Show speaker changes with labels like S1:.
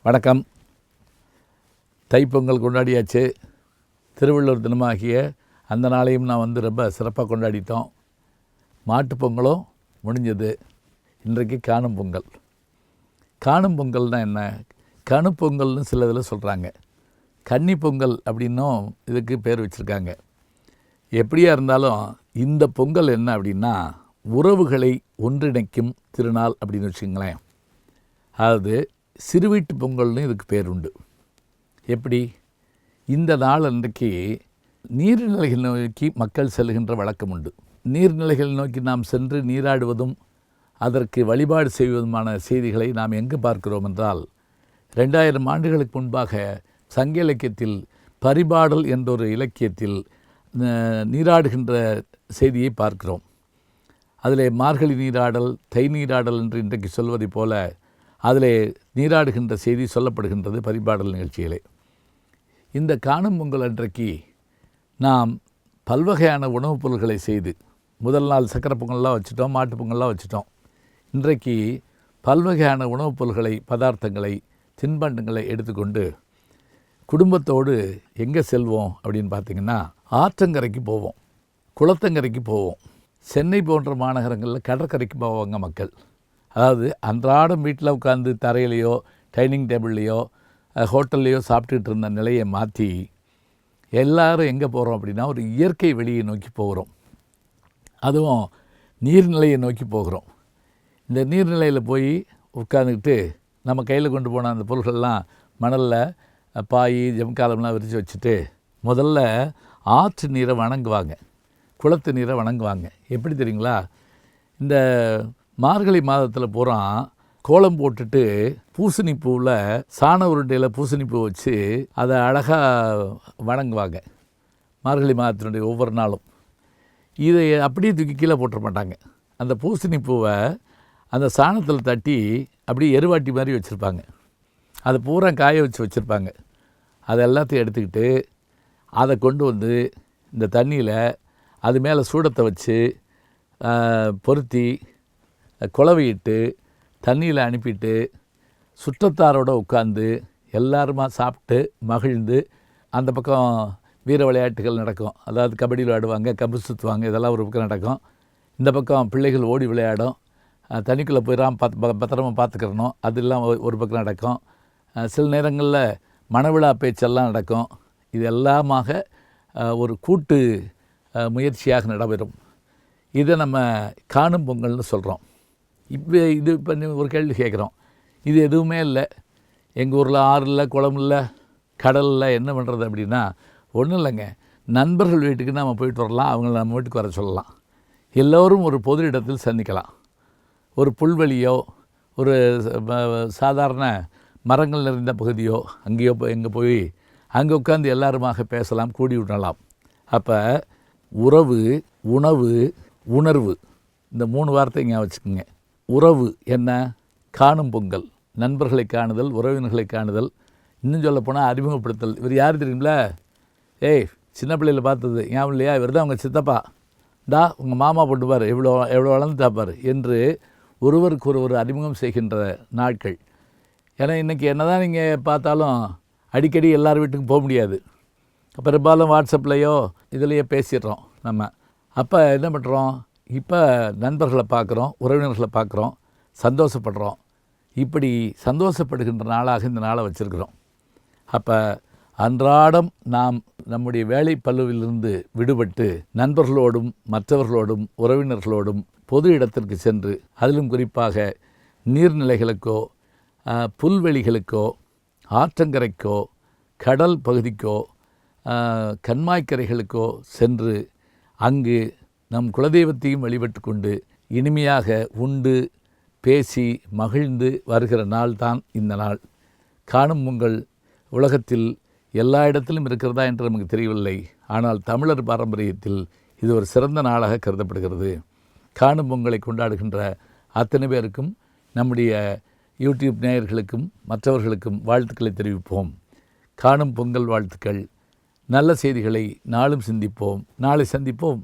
S1: வணக்கம். தைப்பொங்கல் கொண்டாடியாச்சு. திருவள்ளுவர் தினமாகிய அந்த நாளையும் நான் ரொம்ப சிறப்பாக கொண்டாடிட்டோம். மாட்டுப்பொங்கலும் முடிஞ்சது. இன்றைக்கு காணும் பொங்கல். காணும் பொங்கல்னால் என்ன? கணுப்பொங்கல்னு சில இதில் சொல்கிறாங்க. கன்னி பொங்கல் அப்படின்னும் இதுக்கு பேர் வச்சுருக்காங்க. எப்படியா இருந்தாலும் இந்த பொங்கல் என்ன அப்படின்னா, உறவுகளை ஒன்றிணைக்கும் திருநாள் அப்படின்னு வச்சுங்களேன். அதாவது சிறுவீட்டு பொங்கல்னு இதுக்கு பேர் உண்டு. எப்படி? இந்த நாள் அன்றைக்கு நீர்நிலைகள் நோக்கி மக்கள் செல்கின்ற வழக்கம் உண்டு. நீர்நிலைகள் நோக்கி நாம் சென்று நீராடுவதும் அதற்கு வழிபாடு செய்வதுமான செய்திகளை நாம் எங்கு பார்க்கிறோம் என்றால், 2000 ஆண்டுகளுக்கு முன்பாக சங்க இலக்கியத்தில் பரிபாடல் என்றொரு இலக்கியத்தில் நீராடுகின்ற செய்தியை பார்க்கிறோம். அதிலே மார்கழி நீராடல், தை நீராடல் என்று இன்றைக்கு சொல்வதை போல அதிலே நீராடுகின்ற செய்தி சொல்லப்படுகின்றது பரிபாடல் நிகழ்ச்சிகளே. இந்த காணும் பொங்கல் அன்றைக்கு நாம் பல்வகையான உணவுப் பொருள்களை செய்து, முதல் நாள் சக்கரை பொங்கல்லாம் வச்சுட்டோம், மாட்டு பொங்கல்லாம் வச்சுட்டோம். இன்றைக்கு பல்வகையான உணவுப் பொருள்களை, பதார்த்தங்களை, தின்பண்டங்களை எடுத்துக்கொண்டு குடும்பத்தோடு எங்கே செல்வோம் அப்படின்னு பார்த்திங்கன்னா, ஆற்றங்கரைக்கு போவோம், குளத்தங்கரைக்கு போவோம். சென்னை போன்ற மாநகரங்களில் கடற்கரைக்கு போவாங்க மக்கள். அதாவது அன்றாடம் வீட்டில் உட்காந்து தரையிலையோ டைனிங் டேபிள்லையோ ஹோட்டல்லையோ சாப்பிட்டுட்டு இருந்த நிலையை மாற்றி எல்லோரும் எங்கே போகிறோம் அப்படின்னா, ஒரு இயற்கை வெளியை நோக்கி போகிறோம். அதுவும் நீர்நிலையை நோக்கி போகிறோம். இந்த நீர்நிலையில் போய் உட்காந்துக்கிட்டு நம்ம கையில் கொண்டு போன அந்த பொருள்கள்லாம் மணலில் பாய் ஜம்காலம்லாம் விரித்து வச்சுட்டு முதல்ல ஆற்று நீரை வணங்குவாங்க, குளத்து நீரை வணங்குவாங்க. எப்படி தெரியுங்களா? இந்த மார்கழி மாதத்தில் பூரா கோலம் போட்டுட்டு பூசணி பூவில் சாண உருண்டையில் பூசணி பூ வச்சு அதை அழகாக வணங்குவாங்க. மார்கழி மாதத்தினுடைய ஒவ்வொரு நாளும் இதை அப்படியே தூக்கி கீழே போட்டுற மாட்டாங்க. அந்த பூசணி பூவை அந்த சாணத்தில் தட்டி அப்படியே எருவாட்டி மாதிரி வச்சுருப்பாங்க. அதை பூரா காய வச்சு வச்சுருப்பாங்க. அதை எல்லாத்தையும் எடுத்துக்கிட்டு அதை கொண்டு வந்து இந்த தண்ணியில் அது மேலே சூடத்தை வச்சு பொருத்தி குழவையிட்டு தண்ணியில் அனுப்பிட்டு சுற்றத்தாரோடு உட்காந்து எல்லாருமா சாப்பிட்டு மகிழ்ந்து, அந்த பக்கம் வீர விளையாட்டுகள் நடக்கும். அதாவது கபடி விளையாடுவாங்க, கம்பு சுற்றுவாங்க, இதெல்லாம் ஒரு பக்கம் நடக்கும். இந்த பக்கம் பிள்ளைகள் ஓடி விளையாடும், தண்ணிக்குள்ளே போயிடாம பத்திரமா பார்த்துக்கிறணும், அதெல்லாம் ஒரு பக்கம் நடக்கும். சில நேரங்களில் மணவிழா பேச்செல்லாம் நடக்கும். இது எல்லாமாக ஒரு கூட்டு முயற்சியாக நடைபெறும். இதை நம்ம காணும் பொங்கல்னு சொல்கிறோம். இது இப்போ ஒரு கேள்வி கேட்குறோம், இது எதுவுமே இல்லை, எங்கள் ஊரில் ஆறு இல்லை, குளம் இல்லை, கடல் இல்லை, என்ன பண்ணுறது அப்படின்னா, ஒன்றும் இல்லைங்க. நண்பர்கள் வீட்டுக்கு நம்ம போயிட்டு வரலாம், அவங்கள நம்ம வீட்டுக்கு வர சொல்லலாம். எல்லோரும் ஒரு பொது இடத்தில் சந்திக்கலாம். ஒரு புல்வெளியோ ஒரு சாதாரண மரங்கள் நிறைந்த பகுதியோ அங்கேயோ எங்கே போய் அங்கே உட்காந்து எல்லாருமாக பேசலாம், கூடி விடலாம். அப்போ உறவு, உணவு, உணர்வு, இந்த 3 வார்த்தை இங்கே வச்சுக்கோங்க. உறவு என்ன? காணும் பொங்கல், நண்பர்களை காணுதல், உறவினர்களை காணுதல், இன்னும் சொல்லப்போனால் அறிமுகப்படுத்தல். இவர் யார் தெரியுங்களா? ஏய், சின்ன பிள்ளையில் பார்த்தது ஞாபகம் இல்லையா? இவர் தான் உங்கள் சித்தப்பா, உங்கள் மாமா போட்டுப்பார், எவ்வளோ வளர்ந்து தாப்பார் என்று ஒருவருக்கு ஒருவர் அறிமுகம் செய்கின்ற நாட்கள். ஏன்னா இன்றைக்கி என்ன தான் நீங்கள் பார்த்தாலும் அடிக்கடி எல்லார் வீட்டுக்கும் போக முடியாது. பெரும்பாலும் வாட்ஸ்அப்லேயோ இதுலேயோ பேசிடுறோம் நம்ம. அப்போ என்ன பண்ணுறோம்? இப்போ நண்பர்களை பார்க்குறோம், உறவினர்களை பார்க்குறோம், சந்தோஷப்படுறோம். இப்படி சந்தோஷப்படுகின்ற நாளாக இந்த நாளை வச்சுருக்கிறோம். அப்போ அன்றாடம் நாம் நம்முடைய வேலை பளுவிலிருந்து விடுபட்டு நண்பர்களோடும் மற்றவர்களோடும் உறவினர்களோடும் பொது இடத்திற்கு சென்று, அதிலும் குறிப்பாக நீர்நிலைகளுக்கோ புல்வெளிகளுக்கோ ஆற்றங்கரைக்கோ கடல் பகுதிக்கோ கண்மாய்க்கரைகளுக்கோ சென்று அங்கு நம் குலதெய்வத்தையும் வழிபட்டு கொண்டு இனிமையாக உண்டு பேசி மகிழ்ந்து வருகிற நாள் தான் இந்த நாள். காணும் பொங்கல் உலகத்தில் எல்லா இடத்திலும் இருக்கிறதா என்று நமக்கு தெரியவில்லை. ஆனால் தமிழர் பாரம்பரியத்தில் இது ஒரு சிறந்த நாளாக கருதப்படுகிறது. காணும் பொங்கலை கொண்டாடுகின்ற அத்தனை பேருக்கும், நம்முடைய யூடியூப் நேயர்களுக்கும் மற்றவர்களுக்கும் வாழ்த்துக்களை தெரிவிப்போம். காணும் பொங்கல் வாழ்த்துக்கள். நல்ல செய்திகளை நாளும் சிந்திப்போம். நாளை சந்திப்போம்.